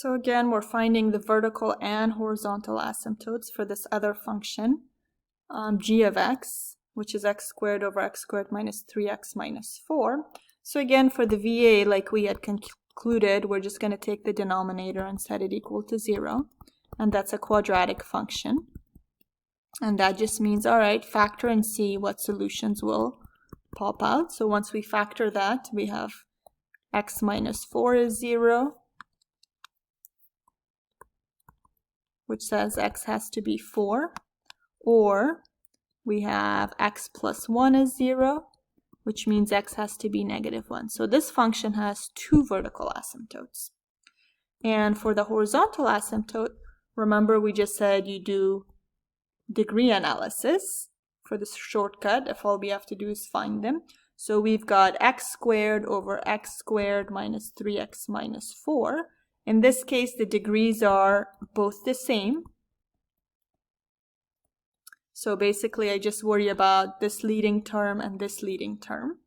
So again, we're finding the vertical and horizontal asymptotes for this other function, g of x, which is x squared over x squared minus 3x minus 4. So again, for the VA, like we had concluded, we're just going to take the denominator and set it equal to 0. And that's a quadratic function. And that just means, all right, factor and see what solutions will pop out. So once we factor that, we have x minus 4 is 0, which says x has to be 4. Or we have x plus 1 is 0, which means x has to be negative 1. So this function has two vertical asymptotes. And for the horizontal asymptote, remember we just said you do degree analysis for this shortcut if all we have to do is find them. So we've got x squared over x squared minus 3x minus 4. In this case, the degrees are both the same. So basically, I just worry about this leading term and this leading term.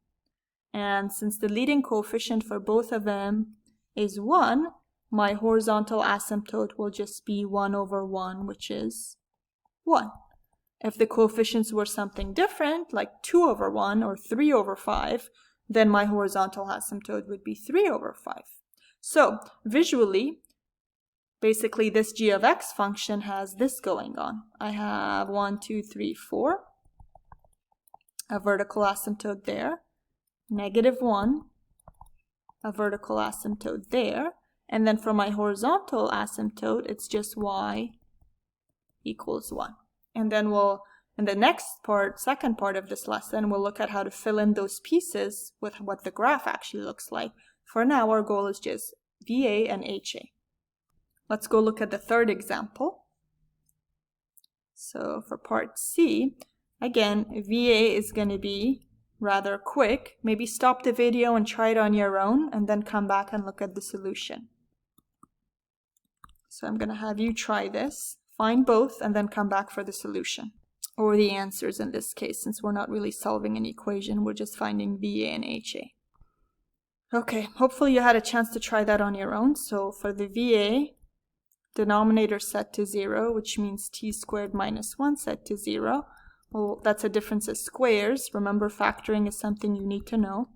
And since the leading coefficient for both of them is 1, my horizontal asymptote will just be 1 over 1, which is 1. If the coefficients were something different, like 2 over 1 or 3 over 5, then my horizontal asymptote would be 3 over 5. So visually, basically this g of x function has this going on. I have 1, 2, 3, 4, a vertical asymptote there, negative 1, a vertical asymptote there, and then for my horizontal asymptote, it's just y equals 1. And then we'll, in the next part, second part of this lesson, we'll look at how to fill in those pieces with what the graph actually looks like. For now, our goal is just VA and HA. Let's go look at the third example. So for part C, again, VA is going to be rather quick. Maybe stop the video and try it on your own, and then come back and look at the solution. So I'm going to have you try this. Find both and then come back for the solution, or the answers in this case, since we're not really solving an equation, we're just finding VA and HA. Okay, hopefully you had a chance to try that on your own. So for the VA, denominator set to 0, which means t squared minus 1 set to 0. Well, that's a difference of squares. Remember, factoring is something you need to know.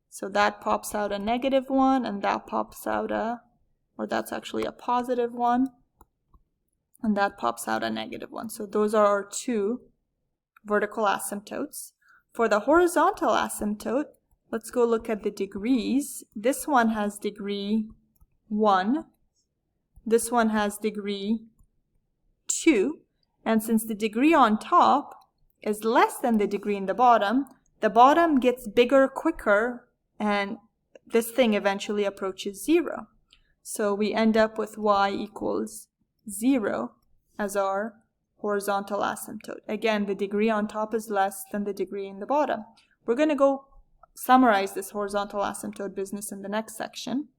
So that pops out a negative 1, and that pops out a, or that's actually a positive 1. And that pops out a negative 1. So those are our two vertical asymptotes. For the horizontal asymptote, let's go look at the degrees. This one has degree 1. This one has degree 2. And since the degree on top is less than the degree in the bottom gets bigger quicker, and this thing eventually approaches 0. So we end up with y equals 0 as our horizontal asymptote. Again, the degree on top is less than the degree in the bottom. We're going to go summarize this horizontal asymptote business in the next section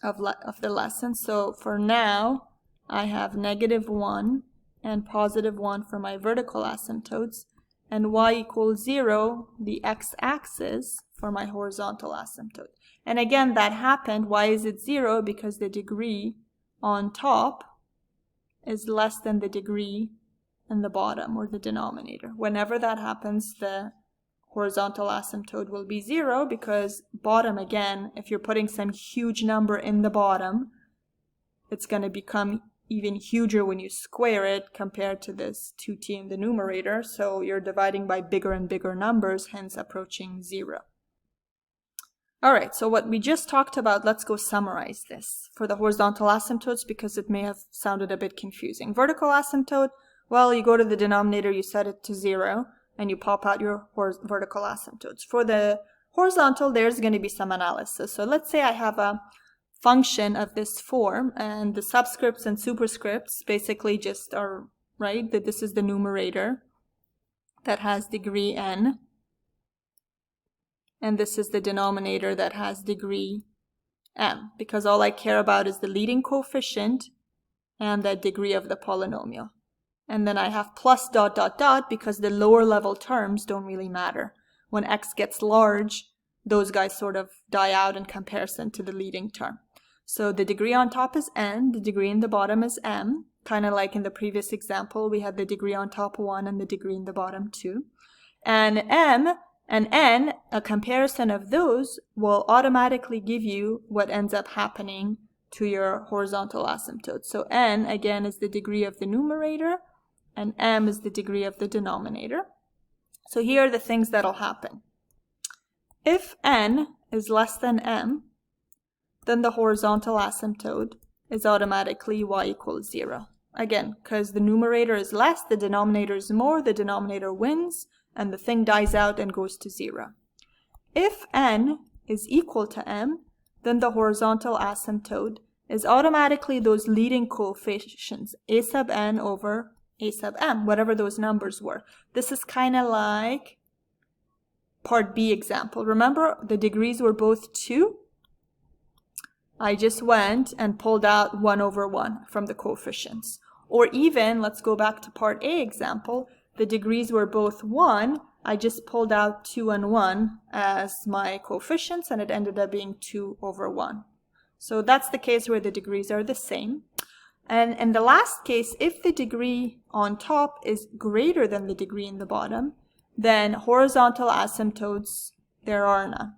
of the lesson. So for now, I have negative 1 and positive 1 for my vertical asymptotes, and y equals 0, the x-axis, for my horizontal asymptote. And again, that happened. Why is it 0? Because the degree on top is less than the degree in the bottom, or the denominator. Whenever that happens, the horizontal asymptote will be 0, because bottom, again, if you're putting some huge number in the bottom, it's going to become even huger when you square it compared to this 2t in the numerator. So you're dividing by bigger and bigger numbers, hence approaching 0. All right, so what we just talked about, let's go summarize this for the horizontal asymptotes, because it may have sounded a bit confusing. Vertical asymptote, well, you go to the denominator, you set it to 0, and you pop out your vertical asymptotes. For the horizontal, there's going to be some analysis. So let's say I have a function of this form, and the subscripts and superscripts basically just are, right, that this is the numerator that has degree n, and this is the denominator that has degree m, because all I care about is the leading coefficient and the degree of the polynomial. And then I have plus ... because the lower level terms don't really matter. When x gets large, those guys sort of die out in comparison to the leading term. So the degree on top is n, the degree in the bottom is m. Kind of like in the previous example, we had the degree on top 1 and the degree in the bottom 2. And m and n, a comparison of those will automatically give you what ends up happening to your horizontal asymptote. So n, again, is the degree of the numerator, and m is the degree of the denominator. So here are the things that'll happen. If n is less than m, then the horizontal asymptote is automatically y equals 0. Again, because the numerator is less, the denominator is more, the denominator wins, and the thing dies out and goes to 0. If n is equal to m, then the horizontal asymptote is automatically those leading coefficients, a sub n over a sub m, whatever those numbers were. This is kind of like part B example. Remember, the degrees were both 2. I just went and pulled out 1 over 1 from the coefficients. Or even, let's go back to part A example, the degrees were both 1. I just pulled out 2 and 1 as my coefficients, and it ended up being 2 over 1. So that's the case where the degrees are the same. And in the last case, if the degree on top is greater than the degree in the bottom, then horizontal asymptotes, there are none.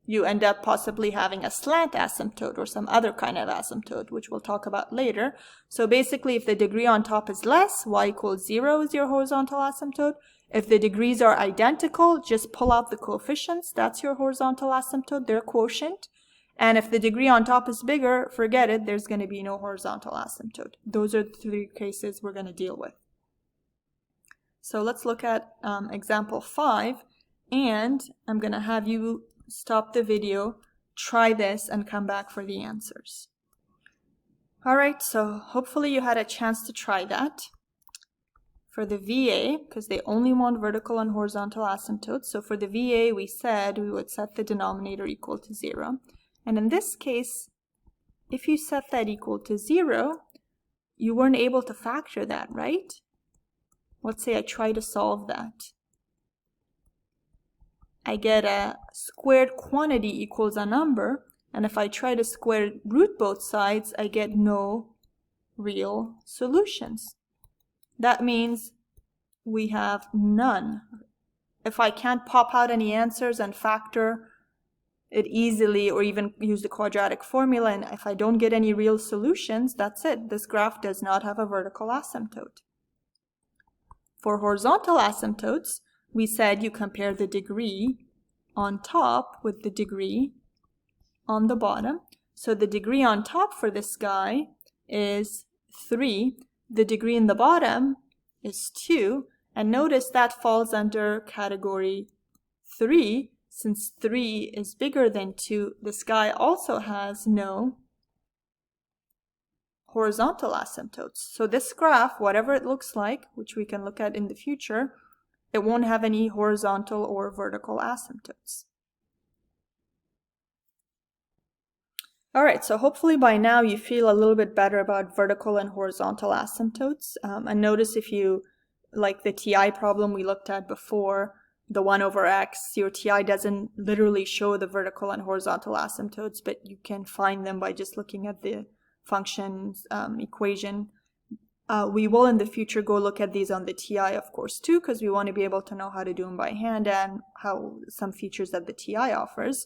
You end up possibly having a slant asymptote or some other kind of asymptote, which we'll talk about later. So basically, if the degree on top is less, y equals 0 is your horizontal asymptote. If the degrees are identical, just pull out the coefficients. That's your horizontal asymptote, their quotient. And if the degree on top is bigger, forget it, there's going to be no horizontal asymptote. Those are the 3 cases we're going to deal with. So let's look at example 5, and I'm going to have you stop the video, try this, and come back for the answers. Alright, so hopefully you had a chance to try that. For the VA, because they only want vertical and horizontal asymptotes, so for the VA we said we would set the denominator equal to 0. And in this case, if you set that equal to 0, you weren't able to factor that, right? Let's say I try to solve that. I get a squared quantity equals a number, and if I try to square root both sides, I get no real solutions. That means we have none. If I can't pop out any answers and factor it easily, or even use the quadratic formula, and if I don't get any real solutions, that's it. This graph does not have a vertical asymptote. For horizontal asymptotes, we said you compare the degree on top with the degree on the bottom. So the degree on top for this guy is 3. The degree in the bottom is 2. And notice that falls under category 3. Since 3 is bigger than 2, this guy also has no horizontal asymptotes. So this graph, whatever it looks like, which we can look at in the future, it won't have any horizontal or vertical asymptotes. Alright, so hopefully by now you feel a little bit better about vertical and horizontal asymptotes. And notice if you, like the TI problem we looked at before, the 1 over x, your TI doesn't literally show the vertical and horizontal asymptotes, but you can find them by just looking at the functions equation. We will in the future go look at these on the TI, of course, too, because we want to be able to know how to do them by hand and how some features that the TI offers.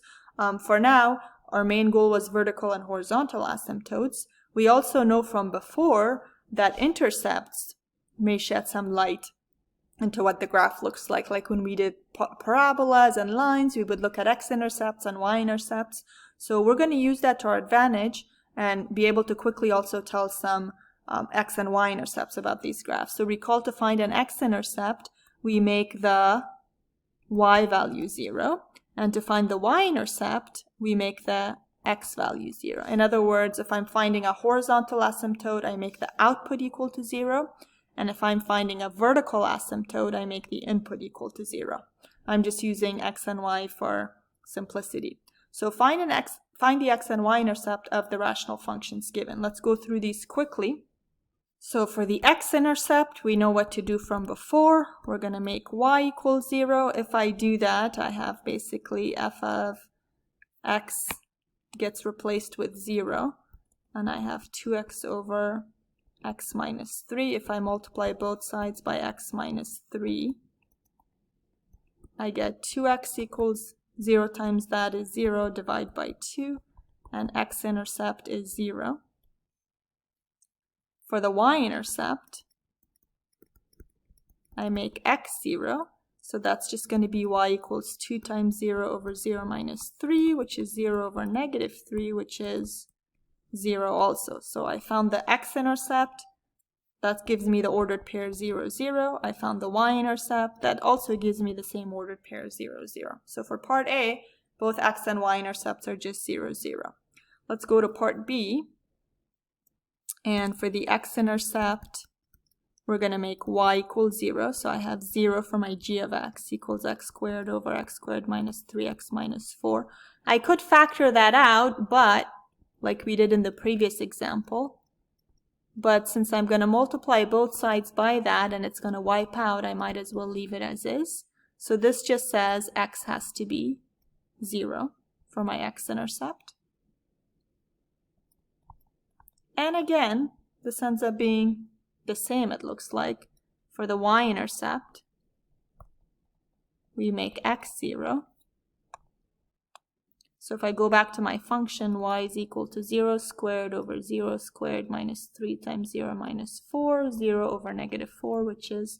For now, our main goal was vertical and horizontal asymptotes. We also know from before that intercepts may shed some light into what the graph looks like. Like when we did parabolas and lines, we would look at x-intercepts and y-intercepts. So we're going to use that to our advantage and be able to quickly also tell some x and y-intercepts about these graphs. So recall, to find an x-intercept, we make the y value 0. And to find the y-intercept, we make the x value 0. In other words, if I'm finding a horizontal asymptote, I make the output equal to 0. And if I'm finding a vertical asymptote, I make the input equal to 0. I'm just using x and y for simplicity. So find the x and y intercept of the rational functions given. Let's go through these quickly. So for the x-intercept, we know what to do from before. We're going to make y equals 0. If I do that, I have basically f of x gets replaced with 0, and I have 2x over x minus 3. If I multiply both sides by x minus 3, I get 2x equals 0 times that is 0, divide by 2, and x-intercept is 0. For the y-intercept, I make x 0, so that's just going to be y equals 2 times 0 over 0 minus 3, which is 0 over negative 3, which is 0 also. So I found the x-intercept, that gives me the ordered pair 0, 0. I found the y-intercept, that also gives me the same ordered pair 0, 0. So for part A, both x and y-intercepts are just 0, 0. Let's go to part B, and for the x-intercept, we're going to make y equals 0, so I have 0 for my g of x equals x squared over x squared minus 3x minus 4. I could factor that out, but like we did in the previous example, but since I'm going to multiply both sides by that and it's going to wipe out, I might as well leave it as is. So this just says x has to be 0 for my x-intercept. And again, this ends up being the same, it looks like. For the y-intercept, we make x 0. So if I go back to my function, y is equal to 0 squared over 0 squared minus 3 times 0 minus 4, 0 over negative 4, which is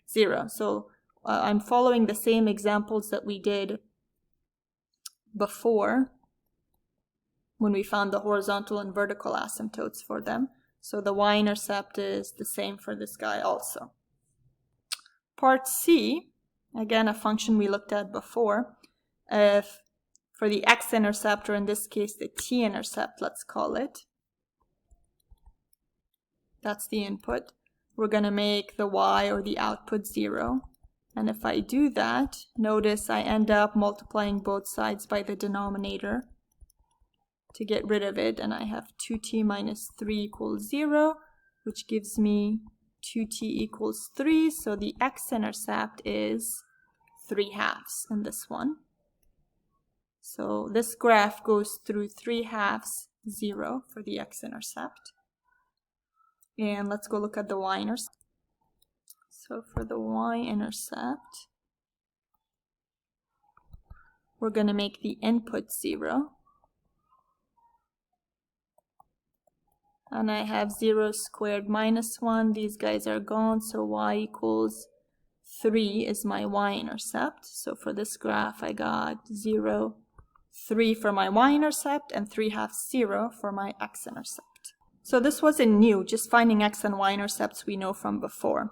0. So I'm following the same examples that we did before when we found the horizontal and vertical asymptotes for them. So the y-intercept is the same for this guy also. Part C, again a function we looked at before. For the x-intercept, or in this case the t-intercept, let's call it, that's the input, we're going to make the y or the output 0. And if I do that, notice I end up multiplying both sides by the denominator to get rid of it, and I have 2t minus 3 equals 0, which gives me 2t equals 3, so the x-intercept is 3/2 in this one. So this graph goes through 3/2, 0 for the x-intercept. And let's go look at the y-intercept. So for the y-intercept, we're going to make the input 0. And I have 0 squared minus 1. These guys are gone, so y equals 3 is my y-intercept. So for this graph, I got 0, 3 for my y-intercept, and 3/2, 0 for my x-intercept. So this wasn't new, just finding x and y-intercepts we know from before.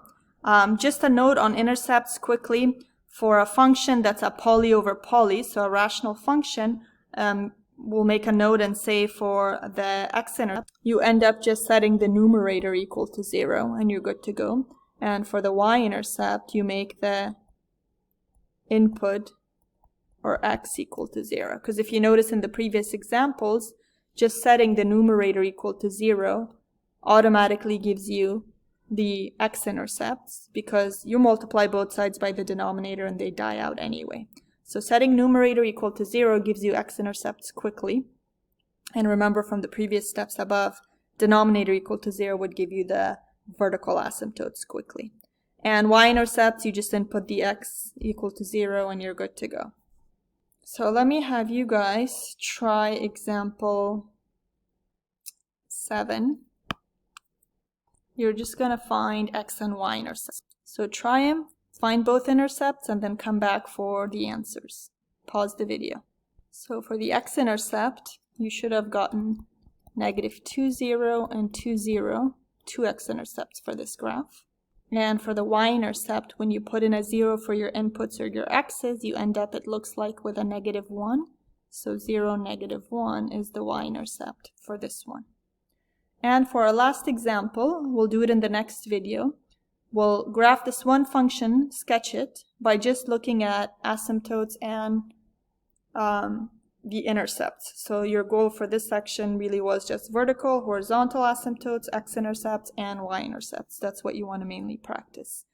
Just a note on intercepts quickly. For a function that's a poly over poly, so a rational function, we'll make a note and say for the x-intercept, you end up just setting the numerator equal to 0 and you're good to go. And for the y-intercept, you make the input or x equal to 0. Because if you notice in the previous examples, just setting the numerator equal to 0 automatically gives you the x-intercepts because you multiply both sides by the denominator and they die out anyway. So setting numerator equal to 0 gives you x-intercepts quickly. And remember from the previous steps above, denominator equal to 0 would give you the vertical asymptotes quickly. And y-intercepts, you just input the x equal to 0 and you're good to go. So let me have you guys try example 7. You're just going to find x and y intercepts. So try them. Find both intercepts and then come back for the answers. Pause the video. So for the x-intercept, you should have gotten -2, 0, and 2, 0, 2 x-intercepts for this graph. And for the y-intercept, when you put in a 0 for your inputs or your x's, you end up, it looks like, with a -1. So 0, -1 is the y-intercept for this one. And for our last example, we'll do it in the next video. We'll graph this one function, sketch it, by just looking at asymptotes and the intercepts. So your goal for this section really was just vertical, horizontal asymptotes, x-intercepts, and y-intercepts. That's what you want to mainly practice.